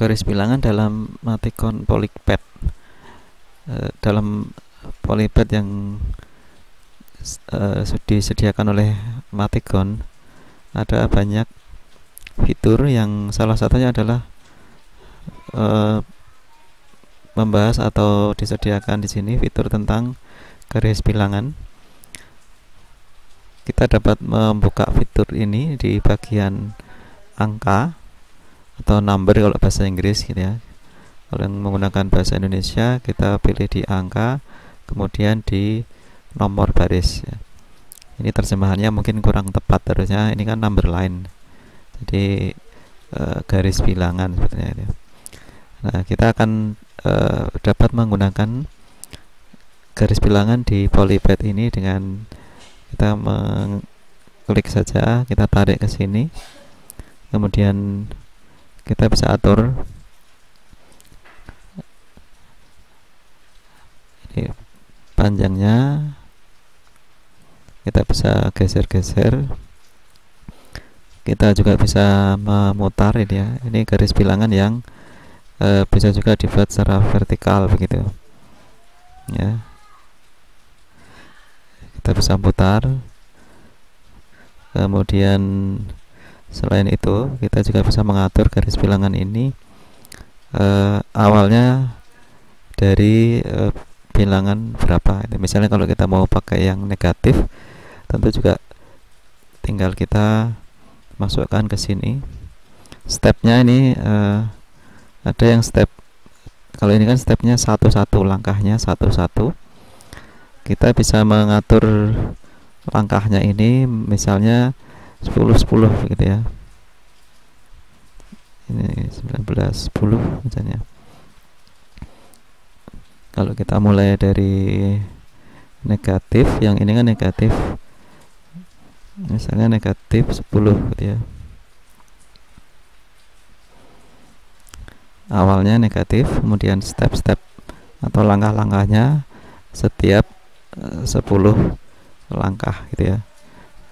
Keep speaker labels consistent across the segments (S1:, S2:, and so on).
S1: garis bilangan dalam Maticon Polypad. Dalam Polypad yang disediakan oleh Maticon ada banyak fitur, yang salah satunya adalah membahas atau disediakan di sini fitur tentang garis bilangan. Kita dapat membuka fitur ini di bagian angka atau number kalau bahasa Inggris gitu ya. Kalau yang menggunakan bahasa Indonesia kita pilih di angka, kemudian di nomor baris ya. Ini terjemahannya mungkin kurang tepat, harusnya ini kan number line, jadi garis bilangan sebetulnya ya. Nah, kita akan dapat menggunakan garis bilangan di Polypad ini dengan kita mengklik saja, kita tarik ke sini, kemudian kita bisa atur ini panjangnya, kita bisa geser-geser, kita juga bisa memutar ini ya. Ini garis bilangan yang bisa juga dibuat secara vertikal begitu ya. Kita bisa putar, kemudian selain itu kita juga bisa mengatur garis bilangan ini awalnya dari bilangan berapa. Misalnya kalau kita mau pakai yang negatif, tentu juga tinggal kita masukkan ke sini. Stepnya ini ada yang step, kalau ini kan stepnya satu-satu, langkahnya satu-satu. Kita bisa mengatur langkahnya ini misalnya 10-10 gitu ya. Ini 19-10 misalnya. Kalau kita mulai dari negatif, yang ini kan negatif, misalnya negatif 10 gitu ya. Awalnya negatif, kemudian step-step atau langkah-langkahnya setiap 10 langkah gitu ya.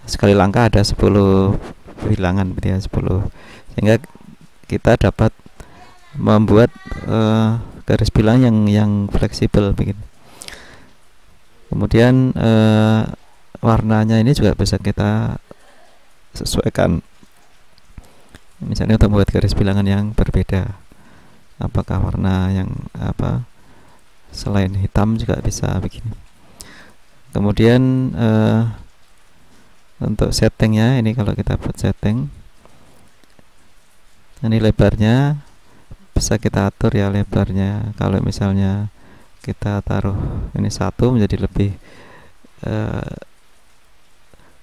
S1: Sekali langkah ada 10 bilangan gitu ya, 10, sehingga kita dapat membuat garis bilangan yang fleksibel begitu. Kemudian warnanya ini juga bisa kita sesuaikan, misalnya untuk membuat garis bilangan yang berbeda, apakah warna yang selain hitam juga bisa begini. Kemudian untuk settingnya ini, kalau kita buat setting, ini lebarnya bisa kita atur ya, lebarnya. Kalau misalnya kita taruh ini 1 menjadi lebih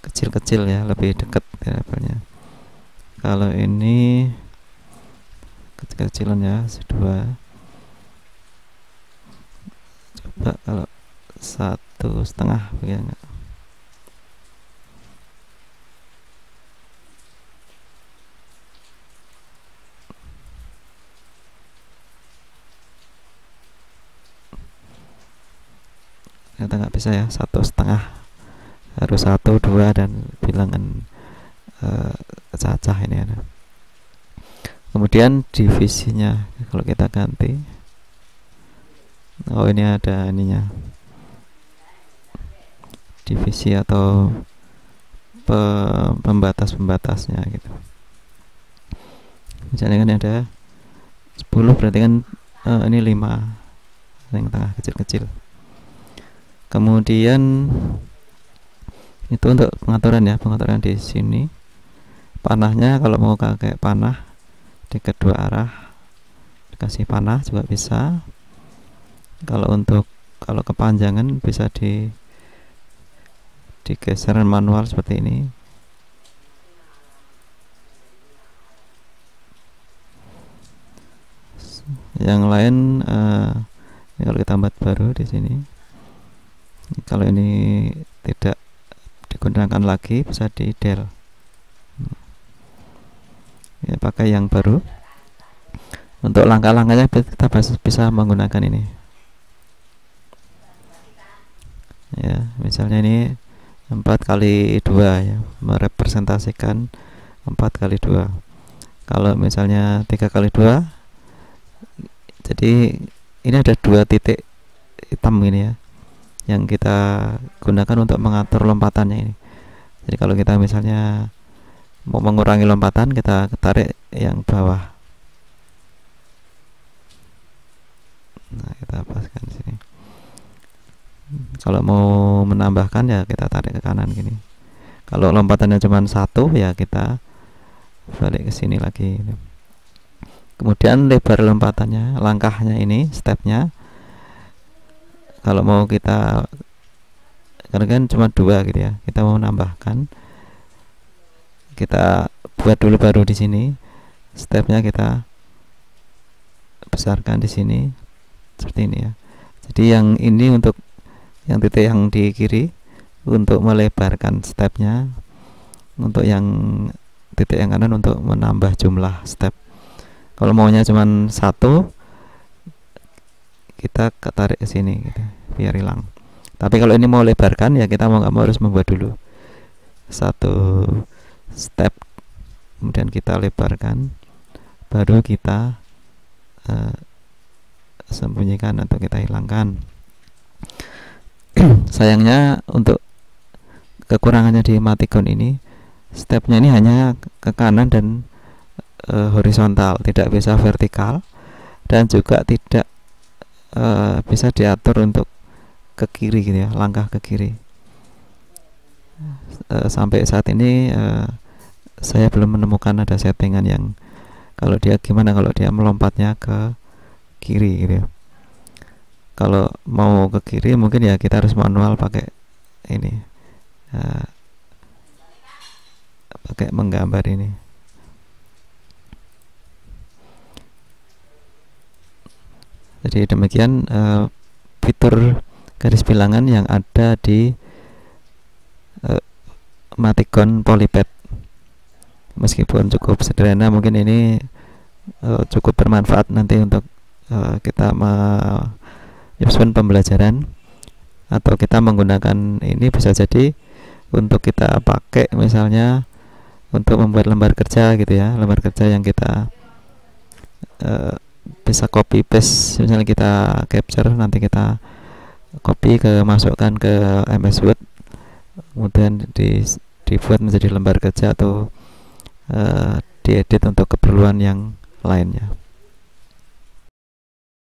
S1: kecil-kecil ya, lebih dekat ya lebarnya. Kalau ini kecil-kecilan ya, 2. Coba kalau 1,5 begini. Ternyata nggak bisa ya, 1,5, harus 1, 2 dan bilangan cacah ini ada. Kemudian divisinya kalau kita ganti, oh ini ada ininya, divisi atau pembatas-pembatasnya gitu. Misalnya kan ada 10, berarti kan ini 5 yang tengah kecil-kecil. Kemudian itu untuk pengaturan ya, pengaturan di sini. Panahnya kalau mau pakai panah di kedua arah, dikasih panah juga bisa. Kalau kepanjangan bisa digeser manual seperti ini. Yang lain kalau kita buat baru di sini, kalau ini tidak digunakan lagi bisa di del ya, pakai yang baru. Untuk langkah-langkahnya kita bisa menggunakan ini ya, misalnya ini 4x2 ya, merepresentasikan 4x2. Kalau misalnya 3x2 Jadi ini ada dua titik hitam ini ya, yang kita gunakan untuk mengatur lompatannya ini. Jadi kalau kita misalnya mau mengurangi lompatan, kita tarik yang bawah. Nah, kita paskan di sini. Kalau mau menambahkan ya kita tarik ke kanan gini. Kalau lompatannya cuma satu ya kita balik ke sini lagi. Kemudian lebar lompatannya, langkahnya ini, stepnya. Kalau mau kita, karena kan cuma dua gitu ya, kita mau menambahkan, kita buat dulu baru di sini. Stepnya kita besarkan di sini seperti ini ya. Jadi yang ini untuk yang titik yang di kiri untuk melebarkan stepnya, untuk yang titik yang kanan untuk menambah jumlah step. Kalau maunya cuma satu, kita ketarik ke sini gitu, biar hilang. Tapi kalau ini mau lebarkan ya kita mau nggak mau harus membuat dulu satu step, kemudian kita lebarkan, baru kita sembunyikan atau kita hilangkan. Sayangnya untuk kekurangannya di emoticon ini, stepnya ini hanya ke kanan dan horizontal, tidak bisa vertikal, dan juga tidak bisa diatur untuk ke kiri gitu ya, langkah ke kiri. Sampai saat ini saya belum menemukan ada settingan yang kalau dia gimana kalau dia melompatnya ke kiri gitu ya. Kalau mau ke kiri mungkin ya kita harus manual pakai ini, pakai menggambar ini. Jadi demikian fitur garis bilangan yang ada di emoticon Polypad. Meskipun cukup sederhana, mungkin ini cukup bermanfaat nanti untuk kita menyusun pembelajaran, atau kita menggunakan ini bisa jadi untuk kita pakai misalnya untuk membuat lembar kerja gitu ya, lembar kerja yang kita bisa copy paste, misalnya kita capture, nanti kita copy masukkan ke MS Word, kemudian dibuat menjadi lembar kerja atau diedit untuk keperluan yang lainnya.